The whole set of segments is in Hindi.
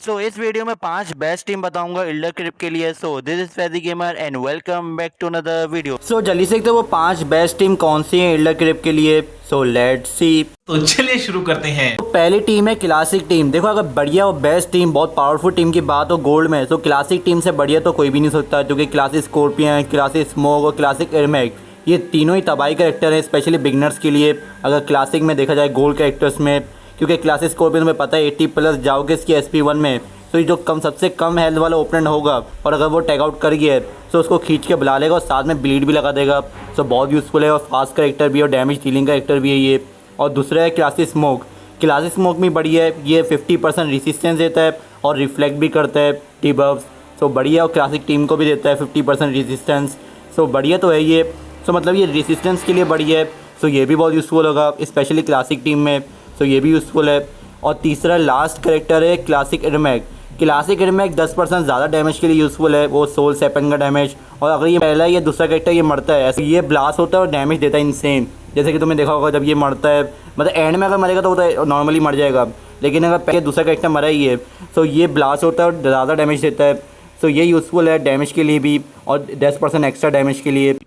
सो इस वीडियो में 5 बेस्ट टीम बताऊंगा इल्डर क्रिप के लिए। So this is Faizi gamer and welcome back to another video. So जल्दी से वो 5 बेस्ट टीम कौन सी हैं इल्डर क्रिप के लिए। So let's see. तो चलिए शुरू करते हैं। तो पहली टीम है क्लासिक टीम। देखो अगर बढ़िया और बेस्ट टीम, बहुत पावरफुल टीम की बात हो गोल्ड में, तो क्लासिक टीम से बढ़िया तो कोई भी नहीं सकता, क्योंकि क्लासिक स्कॉर्पियन, क्लासिक स्मोक और क्लासिक एयरमैक ये तीनों ही तबाही कैरेक्टर हैं, स्पेशली बिगनर्स के लिए। अगर क्लासिक में देखा जाए गोल्ड कैरेक्टर्स में, क्योंकि क्लासिक स्कॉर्पियन में पता है 80+ जाओगे इसकी SP1 में, तो ये जो सबसे कम हेल्थ वाला ओपोनेंट होगा और अगर वो टैग आउट कर गया तो उसको खींच के बुला लेगा और साथ में ब्लीड भी लगा देगा। तो बहुत यूज़फुल है और फास्ट कैरेक्टर भी है और डैमेज डीलिंग कैरेक्टर भी है ये। और दूसरा है क्लासिक स्मोक। क्लासिक स्मोक भी बढ़िया है, ये 50% रेसिस्टेंस देता है और रिफ्लेक्ट भी करता है डिबफ्स। सो बढ़िया, और क्लासिक टीम को भी देता है 50% रेसिस्टेंस। सो बढ़िया तो है ये। सो मतलब ये रेसिस्टेंस के लिए बढ़िया है। सो ये भी बहुत यूज़फुल होगा स्पेशली क्लासिक टीम में। सो ये भी यूज़फुल है। और तीसरा लास्ट कैरेक्टर है क्लासिक एयरमैक। क्लासिक एयरमैक 10% ज़्यादा डैमेज के लिए यूज़फुल है, वो सोल सेपन का डैमेज। और अगर ये पहला या दूसरा कैरेक्टर ये मरता है, ऐसे ये ब्लास्ट होता है और डैमेज देता है इनसेन। जैसे कि तुमने देखा होगा जब ये मरता है, मतलब एंड में अगर मरेगा तो वो तो नॉर्मली मर जाएगा, लेकिन अगर पहले दूसरा कैरेक्टर मरा ही है तो ये ब्लास्ट होता है और ज़्यादा डैमेज देता है। सो ये यूज़फुल है डैमेज के लिए भी और 10% एक्स्ट्रा डैमेज के लिए।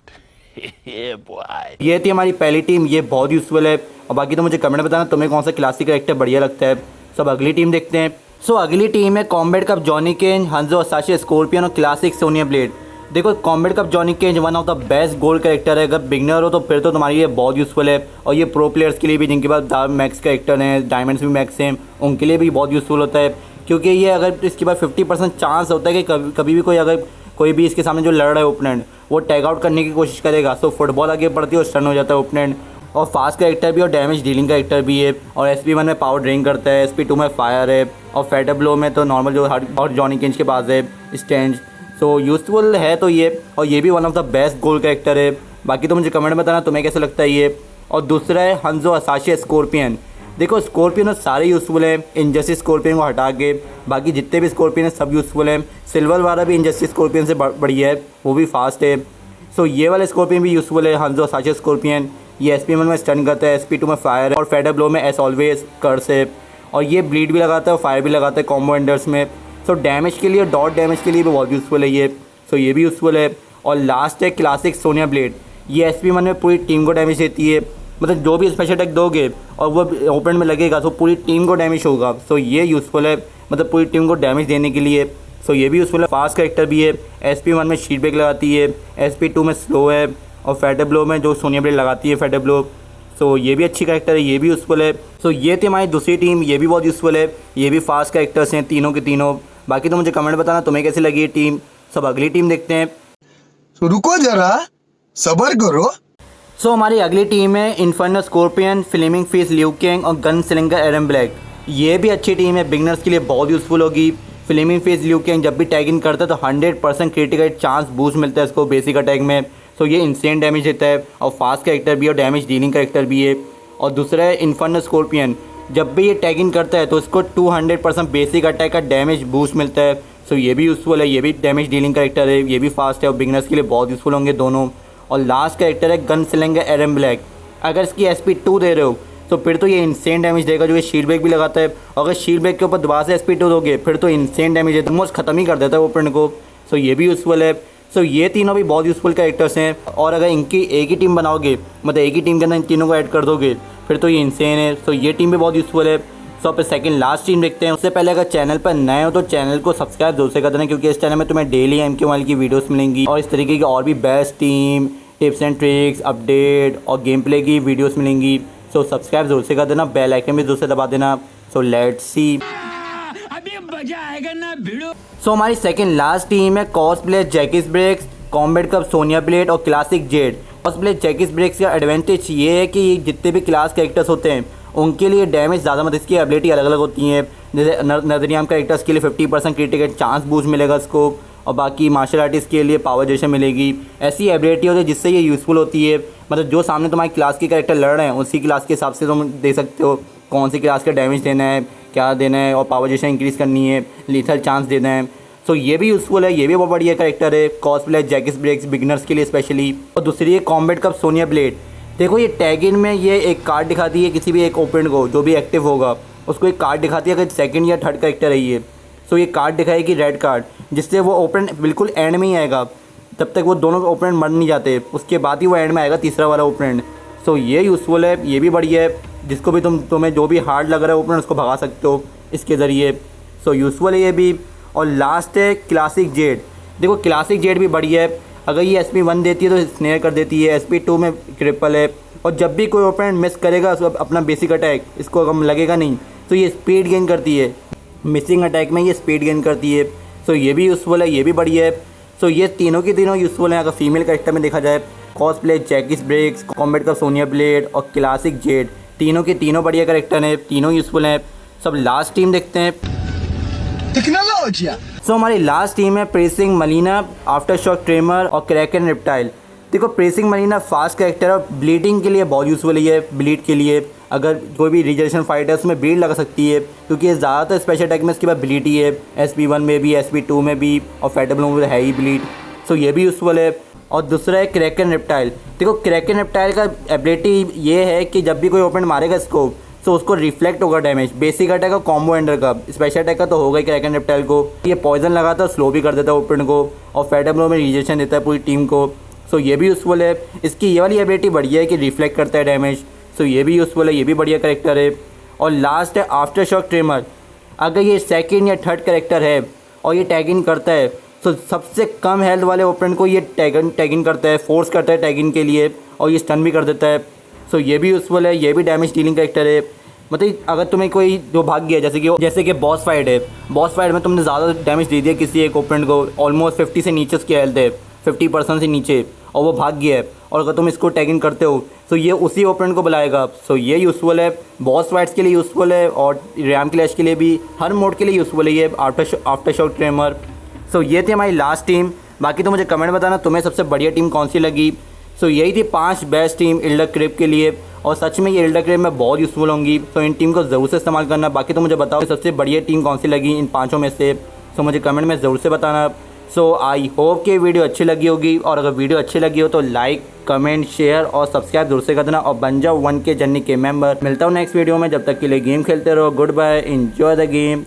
ये थी हमारी पहली टीम, ये बहुत यूज़फुल है। और बाकी तो मुझे कमेंट बताना तुम्हें कौन सा क्लासिक कैरेक्टर बढ़िया लगता है। सब अगली टीम देखते हैं। सो अगली टीम है Kombat Cup Johnny Cage, Hanzo Hasashi Scorpion और क्लासिक सोनिया ब्लेड। देखो Kombat Cup Johnny Cage one of the best gold character है। अगर बिगनर हो तो फिर तो तुम्हारे लिए बहुत यूज़फुल है, और ये प्रो प्लेयर्स के लिए भी जिनके पास मैक्स कैरेक्टर हैं, डायमंड्स भी मैक्स हैं, उनके लिए भी बहुत यूज़फुल होता है। क्योंकि ये अगर इसके बाद 50% चांस होता है कि कभी भी कोई भी इसके सामने जो लड़ रहा है ओपोनेंट वो टैग आउट करने की कोशिश करेगा, तो फुटबॉल आगे बढ़ती है और स्टन हो जाता है ओपोनेंट। और फास्ट कैरेक्टर भी और डैमेज डीलिंग कैरेक्टर भी है। और SP1 में पावर ड्रेन करता है, SP2 में फायर है, और फेटर ब्लो में तो नॉर्मल जो हर और जॉनी केज के पास है स्टैंड। सो यूज़फुल है तो ये, और ये भी one of the best gold character है। बाकी तो मुझे कमेंट में बताना तुम्हें कैसा लगता है ये। और दूसरा है हंजो असाशी स्कॉर्पियन। देखो स्कॉर्पियन सारे यूज़फुल हैं, इनजस्टिस स्कॉर्पियन को हटा के बाकी जितने भी स्कॉर्पियन हैं सब यूज़फुल हैं। सिल्वर वाला भी इनजस्टिस स्कॉर्पियन से बढ़िया है, वो भी फास्ट है। सो ये वाला स्कॉर्पियन भी यूज़फुल है, हंजो असाशी स्कॉर्पियन। ये SP1 में स्टन करता है, SP2 में फायर है, और फेडर ब्लो में एस ऑलवेज कर्स है। और ये ब्लीड भी लगाता है और फायर भी लगाता है कॉम्बो एंडर्स में। सो डैमेज के लिए, डॉट डैमेज के लिए भी बहुत यूज़फुल है ये। सो ये भी यूज़फुल है। और लास्ट है क्लासिक सोनिया ब्लेड। ये SP1 में पूरी टीम को डैमेज देती है, मतलब जो भी स्पेशल अटैक दोगे और वो ओपन में लगेगा तो पूरी टीम को डैमेज होगा। सो ये यूज़फुल है, मतलब पूरी टीम को डैमेज देने के लिए। सो ये भी यूज़फुल है। फास्ट कैरेक्टर भी है, SP1 में शीट ब्रेक लगाती है, SP2 में स्लो है, और फेडर ब्लो में जो सोनिया ब्लेड लगाती है फेडर ब्लो। सो ये भी अच्छी कैरेक्टर है, ये भी यूज़फुल है। सो ये थी हमारी दूसरी टीम, ये भी बहुत यूज़फुल है, ये भी फास्ट कैरेक्टर्स हैं तीनों के तीनों। बाकी तो मुझे कमेंट बताना तुम्हें कैसी लगी ये टीम। सब अगली टीम देखते हैं। तो रुको जरा, सबर करो। सो हमारी अगली टीम है inferno scorpion, flaming fish Liu Kang और गन स्लिंगर एरन ब्लैक। ये भी अच्छी टीम है, बिगनर्स के लिए बहुत यूज़फुल होगी। फ्लेमिंग फिश लियू कैंग जब भी टैग इन करता है तो 100% क्रिटिकल चांस बूस्ट मिलता है इसको बेसिक अटैक में। तो ये इंसेंट डैमेज देता है और फास्ट कैरेक्टर भी और डैमेज डीलिंग कैरेक्टर भी है। और दूसरा है इन्फर्नो स्कॉर्पियन, जब भी ये टैग इन करता है तो इसको 200% बेसिक अटैक का डैमेज बूस्ट मिलता है। सो ये भी यूज़फुल है, ये भी डैमेज डीलिंग कैरेक्टर है, ये भी फास्ट है और बिगनर्स के लिए बहुत यूज़फुल होंगे दोनों। और लास्ट कैरेक्टर है गन स्लिंगर एरन ब्लैक। अगर इसकी SP2 दे रहे हो तो फिर तो ये इंसेंट डैमेज देगा, जो ये शील्ड ब्रेक भी लगाता है। और अगर शील्ड ब्रेक के ऊपर दोबारा से SP2 दोगे फिर तो इंसेंट डैमेज है, ऑलमोस्ट ख़त्म ही कर देता है ओपोनेंट को। सो ये भी यूज़फुल है। सो ये तीनों भी बहुत यूज़फुल कैरेक्टर्स हैं। और अगर इनकी एक ही टीम बनाओगे, मतलब एक ही टीम के अंदर इन तीनों को ऐड कर दोगे फिर तो ये इंसेन है। सो ये टीम भी बहुत यूज़फुल है। सो आप सेकंड लास्ट टीम देखते हैं। उससे पहले अगर चैनल पर नए हो तो चैनल को सब्सक्राइब जरूर से कर देना, क्योंकि इस चैनल में तुम्हें डेली MK1 की वीडियोस मिलेंगी और इस तरीके की और भी best team, tips and tricks, update और गेम प्ले की वीडियोस मिलेंगी। सो सब्सक्राइब जरूर से कर देना, बेल आइकन भी जरूर से दबा देना। सो लेट्स सी, अभी मजा आएगा ना भिड़ो। सो हमारी सेकंड लास्ट टीम है cosplay Jax Briggs, Kombat Cup Sonya Blade और classic Jade. Cosplay Jax Briggs का एडवांटेज ये है कि जितने भी क्लास कैरेक्टर्स होते हैं उनके लिए डैमेज ज़्यादा, मतलब इसकी एबिलिटी अलग अलग होती हैं। जैसे नजरियाम कैरेक्टर्स के लिए 50% क्रिटिकल चांस बूस्ट मिलेगा इसको, और बाकी मार्शल आर्टिस्ट के लिए पावर जेशन मिलेगी। ऐसी एबिलिटी होती है जिससे ये यूज़फुल होती है, मतलब जो सामने तुम्हारी क्लास के कैरेक्टर लड़ रहे हैं उसी क्लास के हिसाब से तुम दे सकते हो कौन सी क्लास का डैमेज देना है, क्या देना है, और पावर जेशन इंक्रीज़ करनी है, लीथल चांस देना है। सो ये भी यूज़फुल है, ये भी बहुत बढ़िया कैरेक्टर है कॉस्प्ले जैकिस ब्रेक्स बिगिनर्स के लिए स्पेशली। और दूसरी है कॉम्बैट कप सोनिया ब्लेड। देखो ये टैग इन में ये एक कार्ड दिखाती है किसी भी एक ओपोनेंट को जो भी एक्टिव होगा उसको एक कार्ड दिखाती है अगर सेकंड या थर्ड कैरेक्टर है ये। सो ये कार्ड दिखाएगी रेड कार्ड, जिससे वो ओपोनेंट बिल्कुल एंड में ही आएगा, तब तक वो दोनों ओपोनेंट मर नहीं जाते, उसके बाद ही वो एंड में आएगा तीसरा वाला ओपोनेंट। सो ये यूज़फुल है, ये भी बढ़िया है, जिसको भी तुम्हें जो भी हार्ड लग रहा है ओपोनेंट उसको भगा सकते हो इसके ज़रिए। सो यूज़फुल है ये भी। और लास्ट है क्लासिक जेड। देखो क्लासिक जेड भी बढ़िया है, अगर ये SP1 देती है तो स्नेयर कर देती है, SP2 में क्रिपल है, और जब भी कोई ओपोनेंट मिस करेगा अपना बेसिक अटैक, इसको अगर लगेगा नहीं तो ये स्पीड गेन करती है, मिसिंग अटैक में ये स्पीड गेन करती है। सो ये भी यूज़फुल है, ये भी बढ़िया है। सो ये तीनों की तीनों यूज़फुल हैं। अगर फीमेल कैरेक्टर में देखा जाए, कॉस्प्ले जैकिस ब्रेक्स, कॉम्बैट का सोनिया ब्लेड और क्लासिक जेड, तीनों के तीनों बढ़िया कैरेक्टर हैं, तीनों यूज़फुल हैं। सब लास्ट टीम देखते हैं। टेक्नोलॉजी। सो हमारी लास्ट टीम है प्रेसिंग मलीना, आफ्टर शॉक ट्रेमर और क्रैकन रिप्टाइल। देखो प्रेसिंग मलीना फास्ट कैरेक्टर है, ब्लीडिंग के लिए बहुत यूज़फुल है, ब्लीड के लिए अगर कोई भी रिजर्वेशन फाइट है उसमें ब्लीड लगा सकती है, क्योंकि ये ज़्यादातर स्पेशल अटैक में इसके बाद ब्लीड ही है, SP1 में भी, SP2 में भी, और फैटबल में है ही ब्लीड। सो ये भी यूज़फुल है। और दूसरा है क्रैकन रिप्टाइल। देखो क्रैकन रिप्टाइल का एबिलिटी ये है कि जब भी कोई ओपोनेंट मारेगा इसको तो उसको रिफ्लेक्ट होगा डैमेज, बेसिक अटैक का, कॉम्बो एंडर का, स्पेशल अटैक का तो होगा ही क्रैकन रिप्टाइल को। ये पॉइजन लगाता है, स्लो भी कर देता है ओपोनेंट को, और फैटबल में रिजेक्शन देता है पूरी टीम को। सो ये भी यूज़फुल है। इसकी ये वाली एबिलिटी बढ़िया है कि रिफ्लेक्ट करता है डैमेज। सो ये भी यूज़फुल है, ये भी बढ़िया करेक्टर है। और लास्ट है आफ्टर शॉक ट्रेमर। अगर ये सेकंड या थर्ड करेक्टर है और ये टैग इन करता है तो सबसे कम हेल्थ वाले ओपोनेंट को ये टैग इन करता है, फोर्स करता है टैग इन के लिए, और ये स्टन भी कर देता है। सो ये भी यूज़फुल है, ये भी डैमेज डीलिंग करेक्टर है। मतलब अगर तुम्हें कोई जो भाग गया, जैसे कि बॉस फाइट है, बॉस फाइट में तुमने ज़्यादा डैमेज दे दिया किसी एक ओपोनेंट को, ऑलमोस्ट 50 से नीचे उसकी हेल्थ है, 50% से नीचे, और वो भाग गया है, और अगर तुम इसको टैग इन करते हो तो ये उसी ओपोनेंट को बुलाएगा। सो ये यूज़फुल है, बॉस फाइट्स के लिए यूज़फुल है, और रैम क्लैश के लिए भी, हर मोड के लिए यूज़फुल है ये आफ्टर शॉक ट्रेमर। सो ये थी हमारी लास्ट टीम। बाकी तो मुझे कमेंट बताना तुम्हें सबसे बढ़िया टीम कौन सी लगी। सो यही थी 5 बेस्ट टीम इल्डर क्रिप के लिए, और सच में ये इल्डर क्रिप में बहुत यूज़फुल होंगी। सो इन टीम को ज़रूर से इस्तेमाल करना। बाकी तो मुझे बताओ सबसे बढ़िया टीम कौन सी लगी इन 5 में से। सो मुझे कमेंट में ज़रूर से बताना। सो आई होप कि वीडियो अच्छी लगी होगी, और अगर वीडियो अच्छी लगी हो तो लाइक, कमेंट, शेयर और सब्सक्राइब जरूर से कर देना, और बन जाओ 1K जर्नी के मेंबर। मिलता हूँ नेक्स्ट वीडियो में, जब तक के लिए गेम खेलते रहो। Goodbye, enjoy the game.